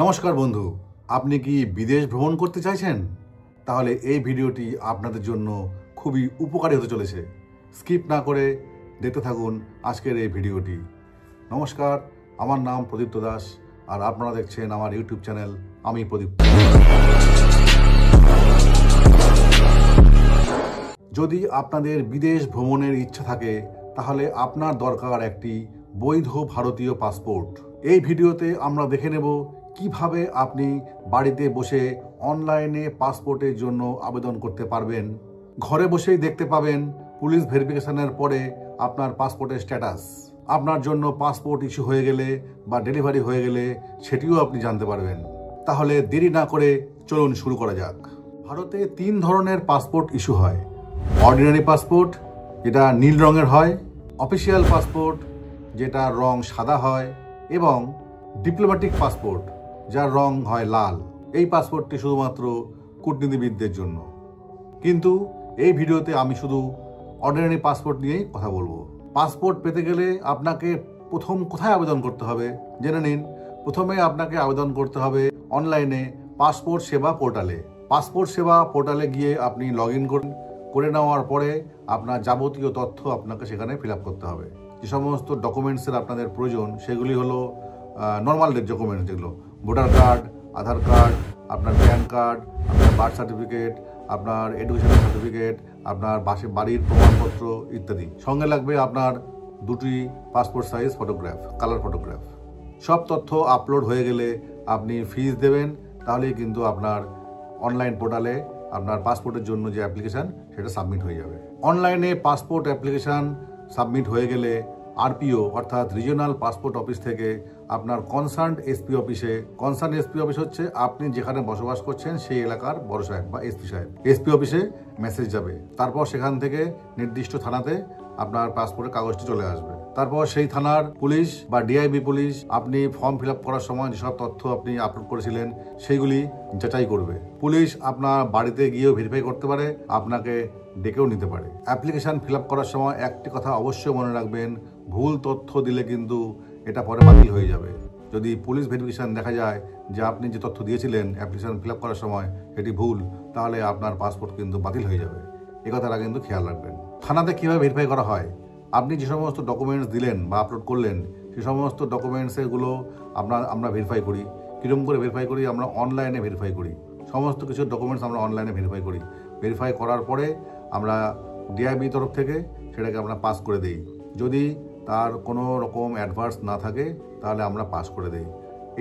নমস্কার বন্ধু, আপনি কি বিদেশ ভ্রমণ করতে চাইছেন? তাহলে এই ভিডিওটি আপনাদের জন্য খুবই উপকারী হতে চলেছে। স্কিপ না করে দেখতে থাকুন আজকের এই ভিডিওটি। নমস্কার, আমার নাম প্রদীপ্ত দাস আর আপনারা দেখছেন আমার ইউটিউব চ্যানেল আমি প্রদীপ্ত। যদি আপনাদের বিদেশ ভ্রমণের ইচ্ছা থাকে তাহলে আপনার দরকার একটি বৈধ ভারতীয় পাসপোর্ট। এই ভিডিওতে আমরা দেখে নেব কিভাবে আপনি বাড়িতে বসে অনলাইনে পাসপোর্টের জন্য আবেদন করতে পারবেন। ঘরে বসেই দেখতে পাবেন পুলিশ ভেরিফিকেশনের পরে আপনার পাসপোর্টের স্ট্যাটাস। আপনার জন্য পাসপোর্ট ইস্যু হয়ে গেলে বা ডেলিভারি হয়ে গেলে সেটিও আপনি জানতে পারবেন। তাহলে দেরি না করে চলুন শুরু করা যাক। ভারতে 3 ধরনের পাসপোর্ট ইস্যু হয়। অর্ডিনারি পাসপোর্ট, যেটা নীল রঙের হয়, অফিসিয়াল পাসপোর্ট, যেটা রং সাদা হয়, এবং ডিপ্লোম্যাটিক পাসপোর্ট, যার রং হয় লাল। এই পাসপোর্টটি শুধুমাত্র কূটনীতিবিদদের জন্য। কিন্তু এই ভিডিওতে আমি শুধু অর্ডিনারি পাসপোর্ট নিয়েই কথা বলবো। পাসপোর্ট পেতে গেলে আপনাকে প্রথম কোথায় আবেদন করতে হবে জেনে নিন। প্রথমে আপনাকে আবেদন করতে হবে অনলাইনে পাসপোর্ট সেবা পোর্টালে। পাসপোর্ট সেবা পোর্টালে গিয়ে আপনি লগ ইন করে নেওয়ার পরে আপনার যাবতীয় তথ্য আপনাকে সেখানে ফিল আপ করতে হবে। যে সমস্ত ডকুমেন্টসের আপনাদের প্রয়োজন সেগুলি হলো নর্মাল ডকুমেন্টস, যেগুলো ভোটার কার্ড, আধার কার্ড, আপনার প্যান কার্ড, আপনার বার্থ সার্টিফিকেট, আপনার এডুকেশন সার্টিফিকেট, আপনার বাড়ির প্রমাণপত্র ইত্যাদি। সঙ্গে লাগবে আপনার 2টি passport size photograph, colour photograph. সব তথ্য আপলোড হয়ে গেলে আপনি ফিজ দেবেন, তাহলেই কিন্তু আপনার অনলাইন পোর্টালে আপনার পাসপোর্টের জন্য যে অ্যাপ্লিকেশান সেটা সাবমিট হয়ে যাবে। অনলাইনে পাসপোর্ট অ্যাপ্লিকেশান সাবমিট হয়ে গেলে আরপিও অর্থাৎ রিজিওনাল পাসপোর্ট অফিস থেকে আপনার কনসার্নড এসপি অফিসে, কনসার্ন এসপি অফিস হচ্ছে আপনি যেখানে বসবাস করছেন সেই এলাকার বড় সাহেব বা এসপি সাহেব, এসপি অফিসে মেসেজ যাবে। তারপর সেখান থেকে নির্দিষ্ট থানাতে আপনার পাসপোর্টের কাগজটি চলে আসবে। তারপর সেই থানার পুলিশ বা ডিআইবি পুলিশ আপনি ফর্ম ফিল আপ করার সময় যেসব তথ্য আপনি আপলোড করেছিলেন সেইগুলি যাচাই করবে। পুলিশ আপনার বাড়িতে গিয়েও ভেরিফাই করতে পারে, আপনাকে ডেকেও নিতে পারে। অ্যাপ্লিকেশন ফিল আপ করার সময় একটি কথা অবশ্যই মনে রাখবেন, ভুল তথ্য দিলে কিন্তু এটা পরে বাতিল হয়ে যাবে। যদি পুলিশ ভেরিফিকেশন দেখা যায় যে আপনি যে তথ্য দিয়েছিলেন অ্যাপ্লিকেশন ফিল আপ করার সময় সেটি ভুল, তাহলে আপনার পাসপোর্ট কিন্তু বাতিল হয়ে যাবে। এ কথাটা কিন্তু খেয়াল রাখবেন। থানাতে কীভাবে ভেরিফাই করা হয়, আপনি যে সমস্ত ডকুমেন্টস দিলেন বা আপলোড করলেন সেই সমস্ত ডকুমেন্টসগুলো আমরা ভেরিফাই করি। কীরকম করে ভেরিফাই করি? আমরা অনলাইনে ভেরিফাই করি। সমস্ত কিছু ডকুমেন্টস আমরা অনলাইনে ভেরিফাই করি। ভেরিফাই করার পরে আমরা ডিআইবি তরফ থেকে সেটাকে আমরা পাস করে দিই। যদি তার কোনো রকম অ্যাডভার্স না থাকে তাহলে আমরা পাস করে দিই।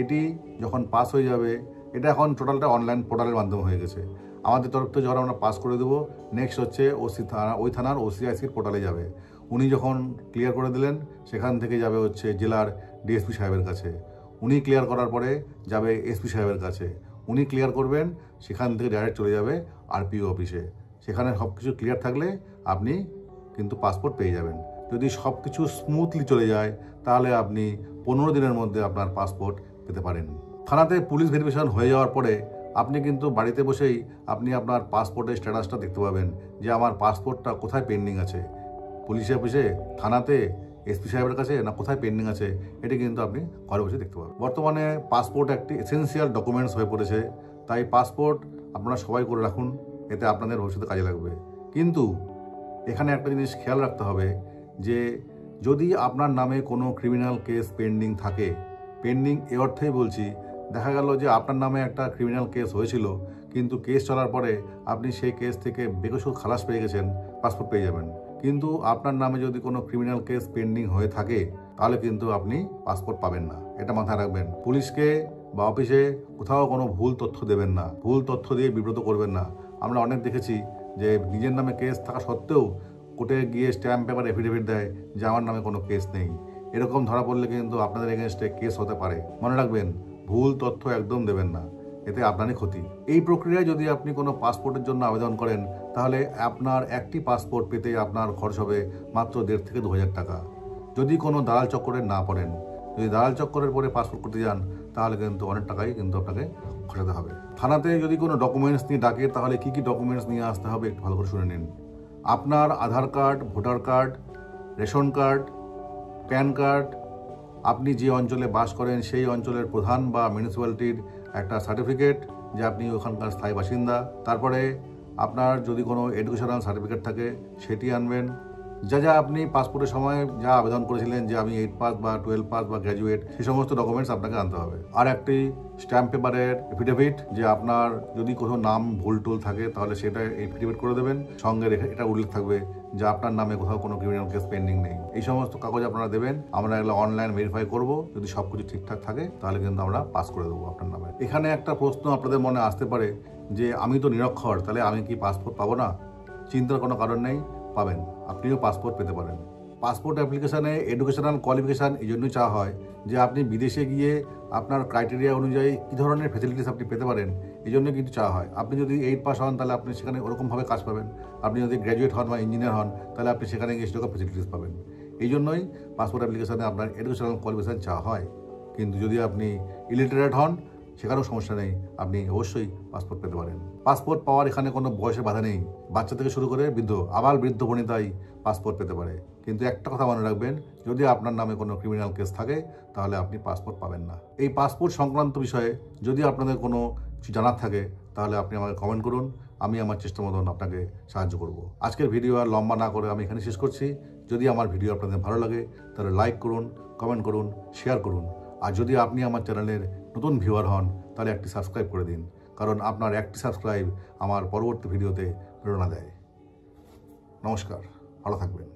এটি যখন পাস হয়ে যাবে, এটা এখন টোটালটা অনলাইন পোর্টালের মাধ্যমে হয়ে গেছে। আমাদের তরফ থেকে যখন আমরা পাস করে দেবো, নেক্সট হচ্ছে ওই থানার ওসিআইসির পোর্টালে যাবে। উনি যখন ক্লিয়ার করে দিলেন সেখান থেকে যাবে হচ্ছে জেলার ডিএসপি সাহেবের কাছে। উনি ক্লিয়ার করার পরে যাবে এসপি সাহেবের কাছে। উনি ক্লিয়ার করবেন, সেখান থেকে ডাইরেক্ট চলে যাবে আরপিও অফিসে। সেখানে সব কিছু ক্লিয়ার থাকলে আপনি কিন্তু পাসপোর্ট পেয়ে যাবেন। যদি সব কিছু স্মুথলি চলে যায় তাহলে আপনি 15 দিনের মধ্যে আপনার পাসপোর্ট পেতে পারেন। থানাতে পুলিশ ভেরিফিকেশন হয়ে যাওয়ার পরে আপনি কিন্তু বাড়িতে বসেই আপনি আপনার পাসপোর্টের স্ট্যাটাসটা দেখতে পাবেন যে আমার পাসপোর্টটা কোথায় পেন্ডিং আছে, পুলিশ অফিসে, থানাতে, এসপি সাহেবের কাছে, না কোথায় পেন্ডিং আছে, এটি কিন্তু আপনি ঘরে বসে দেখতে পাবেন। বর্তমানে পাসপোর্ট একটি এসেন্সিয়াল ডকুমেন্টস হয়ে পড়েছে, তাই পাসপোর্ট আপনারা সবাই করে রাখুন, এতে আপনাদের ভবিষ্যতে কাজে লাগবে। কিন্তু এখানে একটা জিনিস খেয়াল রাখতে হবে যে যদি আপনার নামে কোনো ক্রিমিনাল কেস পেন্ডিং থাকে, পেন্ডিং এ অর্থেই বলছি, দেখা গেল যে আপনার নামে একটা ক্রিমিনাল কেস হয়েছিল কিন্তু কেস চলার পরে আপনি সেই কেস থেকে বেকসুর খালাস পেয়ে গেছেন, পাসপোর্ট পেয়ে যাবেন। কিন্তু আপনার নামে যদি কোনো ক্রিমিনাল কেস পেন্ডিং হয়ে থাকে তাহলে কিন্তু আপনি পাসপোর্ট পাবেন না। এটা মাথায় রাখবেন। পুলিশকে বা অফিসে কোথাও কোনো ভুল তথ্য দেবেন না, ভুল তথ্য দিয়ে বিব্রত করবেন না। আমরা অনেক দেখেছি যে নিজের নামে কেস থাকা সত্ত্বেও কোর্টে গিয়ে স্ট্যাম্প পেপার এফিডেভিট দেয় যে আমার নামে কোনো কেস নেই। এরকম ধরা পড়লে কিন্তু আপনাদের এগেনস্টে কেস হতে পারে। মনে রাখবেন, ভুল তথ্য একদম দেবেন না, এতে আপনারই ক্ষতি। এই প্রক্রিয়ায় যদি আপনি কোনো পাসপোর্টের জন্য আবেদন করেন তাহলে আপনার একটি পাসপোর্ট পেতে আপনার খরচ হবে মাত্র 1,500 থেকে 2,000 টাকা, যদি কোনো দালাল চক্করে না পড়েন। যদি দালাল চক্করের পরে পাসপোর্ট করতে যান তাহলে কিন্তু অনেক টাকাই কিন্তু আপনাকে খরচাতে হবে। থানাতে যদি কোনো ডকুমেন্টস নিয়ে ডাকে তাহলে কী কী ডকুমেন্টস নিয়ে আসতে হবে একটু ভালো করে শুনে নিন। আপনার Aadhaar card, voter card, ration card, PAN card, আপনি যে অঞ্চলে বাস করেন সেই অঞ্চলের প্রধান বা মিউনিসিপ্যালিটির একটা সার্টিফিকেট যে আপনি ওখানকার স্থায়ী বাসিন্দা। তারপরে আপনার যদি কোনো এডুকেশনাল সার্টিফিকেট থাকে সেটি আনবেন। যা আপনি পাসপোর্টের সময় যা আবেদন করেছিলেন যে আমি 8 পাস বা 12 পাস বা গ্র্যাজুয়েট, সেই সমস্ত ডকুমেন্টস আপনাকে আনতে হবে। আর একটি স্ট্যাম্প পেপারের এফিডেভিট যে আপনার যদি কোনো নাম ভুল টুল থাকে তাহলে সেটা এফিডেভিট করে দেবেন, সঙ্গে এটা উল্লেখ থাকবে যে আপনার নামে কোথাও কোনো ক্রিমিনাল কেস পেন্ডিং নেই। এই সমস্ত কাগজ আপনারা দেবেন, আমরা এগুলো অনলাইন ভেরিফাই করব। যদি সবকিছু ঠিকঠাক থাকে তাহলে কিন্তু আমরা পাস করে দেবো আপনার নামে। এখানে একটা প্রশ্ন আপনাদের মনে আসতে পারে যে আমি তো নিরক্ষর, তাহলে আমি কি পাসপোর্ট পাবো না? চিন্তার কোনো কারণ নেই, পাবেন। আপনিও পাসপোর্ট পেতে পারেন। পাসপোর্ট অ্যাপ্লিকেশানে এডুকেশনাল কোয়ালিফিকেশান এই জন্যই চাওয়া হয় যে আপনি বিদেশে গিয়ে আপনার ক্রাইটেরিয়া অনুযায়ী কী ধরনের ফেসিলিটিস আপনি পেতে পারেন, এই জন্য কিন্তু চাওয়া হয়। আপনি যদি 8 পাস হন তাহলে আপনি সেখানে ওরকমভাবে কাজ পাবেন। আপনি যদি গ্র্যাজুয়েট হন বা ইঞ্জিনিয়ার হন তাহলে আপনি সেখানে গিয়ে সেরকম ফেসিলিটিস পাবেন। এই জন্যই পাসপোর্ট অ্যাপ্লিকেশানে আপনার এডুকেশনাল কোয়ালিফিকেশান চাওয়া হয়। কিন্তু যদি আপনি ইলিটারেট হন সেখানেও সমস্যা নেই, আপনি অবশ্যই পাসপোর্ট পেতে পারেন। পাসপোর্ট পাওয়ার এখানে কোনো বয়সের বাধা নেই, বাচ্চা থেকে শুরু করে বৃদ্ধ, আবার বৃদ্ধ বনিতাই পাসপোর্ট পেতে পারে। কিন্তু একটা কথা মনে রাখবেন, যদি আপনার নামে কোনো ক্রিমিনাল কেস থাকে তাহলে আপনি পাসপোর্ট পাবেন না। এই পাসপোর্ট সংক্রান্ত বিষয়ে যদি আপনাদের কোনো কিছু জানার থাকে তাহলে আপনি আমাকে কমেন্ট করুন, আমি আমার চেষ্টা মতন আপনাকে সাহায্য করব। আজকের ভিডিও আর লম্বা না করে আমি এখানে শেষ করছি। যদি আমার ভিডিও আপনাদের ভালো লাগে তাহলে লাইক করুন, কমেন্ট করুন, শেয়ার করুন। আর যদি আপনি আমার চ্যানেলের নতুন ভিউয়ার হন তাহলে একটি সাবস্ক্রাইব করে দিন, কারণ আপনার একটি সাবস্ক্রাইব আমার পরবর্তী ভিডিওতে প্রেরণা দেয়। নমস্কার, ভালো থাকবেন।